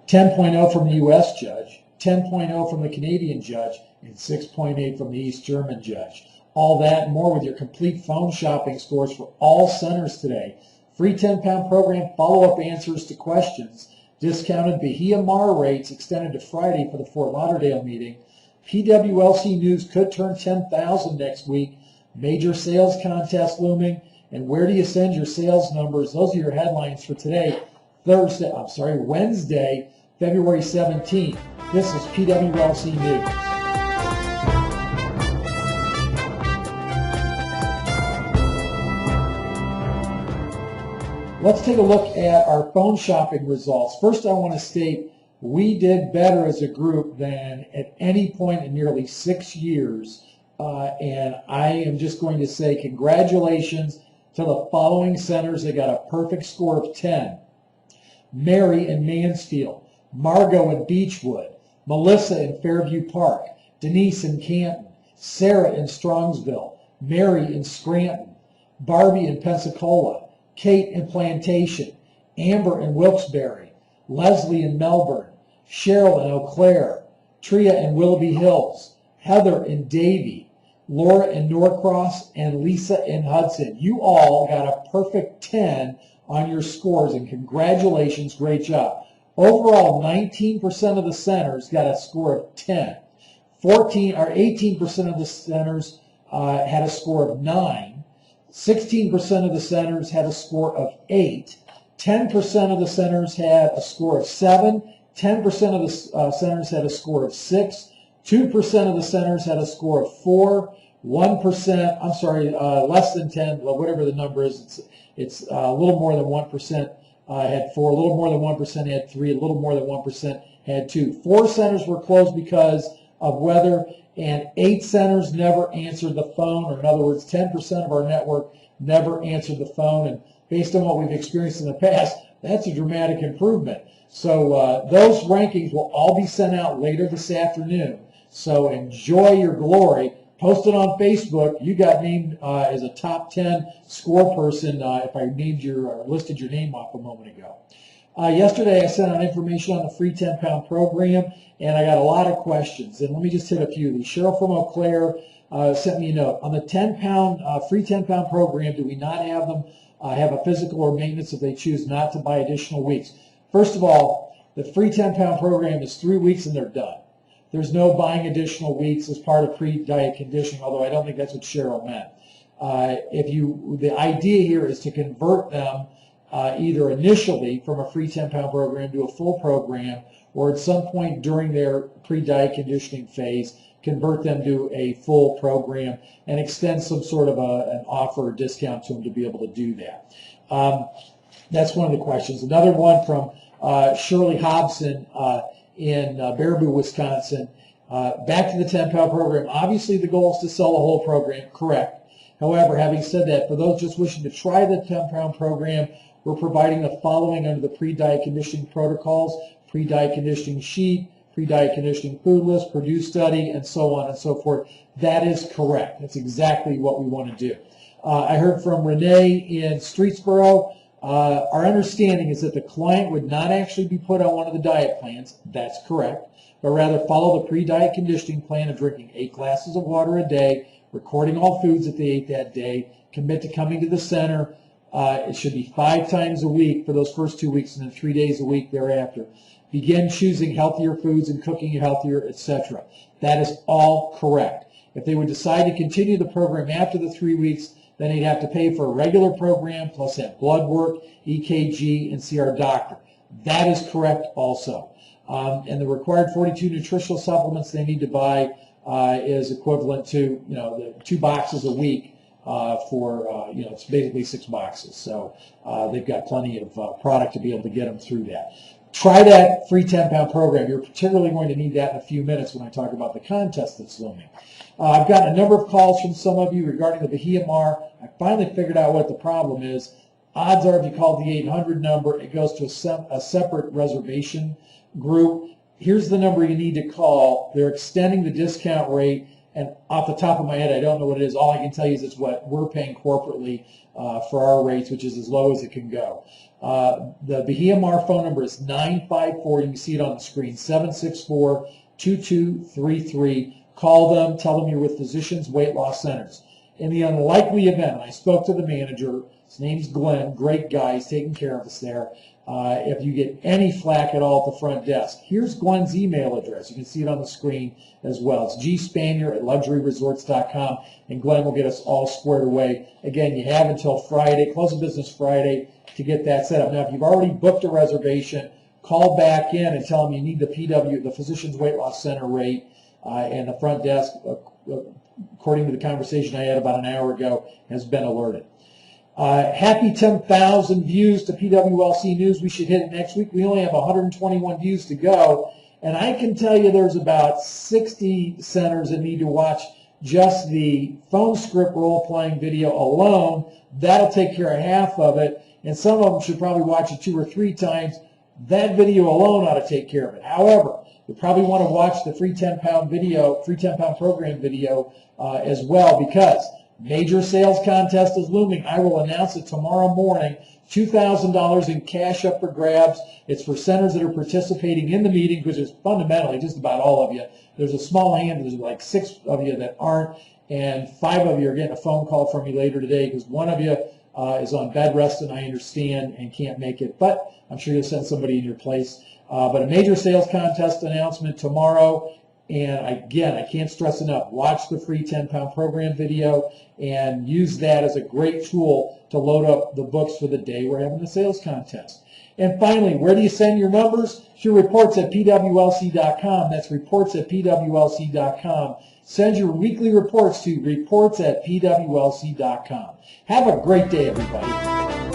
10.0 from the U.S. judge, 10.0 from the Canadian judge, and 6.8 from the East German judge. All that and more with your complete phone shopping scores for all centers today. Free 10-pound program, follow-up answers to questions, discounted Bahia Mar rates extended to Friday for the Fort Lauderdale meeting. PWLC news could turn 10,000 next week. Major sales contest looming. And where do you send your sales numbers? Those are your headlines for today, Wednesday, February 17th. This is PWLC News. Let's take a look at our phone shopping results. First, I want to state we did better as a group than at any point in nearly 6 years. And I am just going to say congratulations to the following centers. They got a perfect score of 10. Mary in Mansfield, Margot in Beechwood, Melissa in Fairview Park, Denise in Canton, Sarah in Strongsville, Mary in Scranton, Barbie in Pensacola, Kate in Plantation, Amber in Wilkes-Barre, Leslie in Melbourne, Cheryl in Eau Claire, Tria in Willoughby Hills, Heather in Davie, Laura in Norcross, and Lisa in Hudson. You all got a perfect 10 on your scores, and congratulations, great job. Overall, 19% of the centers got a score of 10. 18% of the centers had a score of 9. 16% of the centers had a score of 8. 10% of the centers had a score of 7. 10% of the centers had a score of 6. 2% of the centers had a score of 4. 1%, less than 10, well, whatever the number is, it's a little more than 1% had 4, a little more than 1% had 3, a little more than 1% had 2. 4 centers were closed because of weather, and 8 centers never answered the phone, or in other words, 10% of our network never answered the phone, and based on what we've experienced in the past, that's a dramatic improvement. So those rankings will all be sent out later this afternoon, so enjoy your glory. Post it on Facebook. You got named as a top 10 score person if I named listed your name off a moment ago. Yesterday I sent out information on the free 10-pound program, and I got a lot of questions. And let me just hit a few of these. Cheryl from Eau Claire sent me a note. On the 10-pound free 10-pound program, do we not have them have a physical or maintenance if they choose not to buy additional weeks? First of all, the free 10-pound program is 3 weeks and they're done. There's no buying additional weeks as part of pre-diet conditioning, although I don't think that's what Cheryl meant. The idea here is to convert them either initially from a free 10-pound program to a full program, or at some point during their pre-diet conditioning phase, convert them to a full program and extend some sort of an offer or discount to them to be able to do that. That's one of the questions. Another one from Shirley Hobson in Baraboo, Wisconsin. Back to the 10-pound program. Obviously, the goal is to sell the whole program, correct. However, having said that, for those just wishing to try the 10-pound program, we're providing the following under the pre-diet conditioning protocols: pre-diet conditioning sheet, pre-diet conditioning food list, Purdue study, and so on and so forth. That is correct. That's exactly what we want to do. I heard from Renee in Streetsboro. Our understanding is that the client would not actually be put on one of the diet plans. That's correct. But rather follow the pre-diet conditioning plan of drinking 8 glasses of water a day, recording all foods that they ate that day, commit to coming to the center. It should be 5 times a week for those first 2 weeks and then 3 days a week thereafter. Begin choosing healthier foods and cooking healthier, etc. That is all correct. If they would decide to continue the program after the 3 weeks, then they'd have to pay for a regular program, plus have blood work, EKG, and see our doctor. That is correct also. And the required 42 nutritional supplements they need to buy is equivalent to, the 2 boxes a week it's basically 6 boxes. So they've got plenty of product to be able to get them through that. Try that free 10-pound program. You're particularly going to need that in a few minutes when I talk about the contest that's looming. I've gotten a number of calls from some of you regarding the Bahia Mar. I finally figured out what the problem is. Odds are if you call the 800 number, it goes to a separate reservation group. Here's the number you need to call. They're extending the discount rate and off the top of my head, I don't know what it is. All I can tell you is it's what we're paying corporately for our rates, which is as low as it can go. The BHMR phone number is 954. You can see it on the screen, 764-2233. Call them. Tell them you're with Physicians Weight Loss Centers. In the unlikely event, and I spoke to the manager, his name's Glenn, great guy, he's taking care of us there. If you get any flack at all at the front desk, here's Glenn's email address. You can see it on the screen as well. It's gspanier@luxuryresorts.com, and Glenn will get us all squared away. Again, you have until Friday, close of business Friday, to get that set up. Now, if you've already booked a reservation, call back in and tell them you need the Physicians Weight Loss Center rate, and the front desk, according to the conversation I had about an hour ago, has been alerted. Happy 10,000 views to PWLC News. We should hit it next week. We only have 121 views to go, and I can tell you there's about 60 centers that need to watch just the phone script role-playing video alone. That'll take care of half of it, and some of them should probably watch it 2 or 3 times. That video alone ought to take care of it. However, you probably want to watch the free 10-pound program video as well, because major sales contest is looming. I will announce it tomorrow morning. $2,000 in cash up for grabs. It's for centers that are participating in the meeting, which is fundamentally just about all of you. There's a small hand. There's like 6 of you that aren't, and 5 of you are getting a phone call from me later today because 1 of you is on bed rest, and I understand, and can't make it. But I'm sure you'll send somebody in your place. But a major sales contest announcement tomorrow. And again, I can't stress enough, watch the free 10-pound program video and use that as a great tool to load up the books for the day we're having the sales contest. And finally, where do you send your numbers? To reports at PWLC.com. That's reports at PWLC.com. Send your weekly reports to reports at PWLC.com. Have a great day, everybody.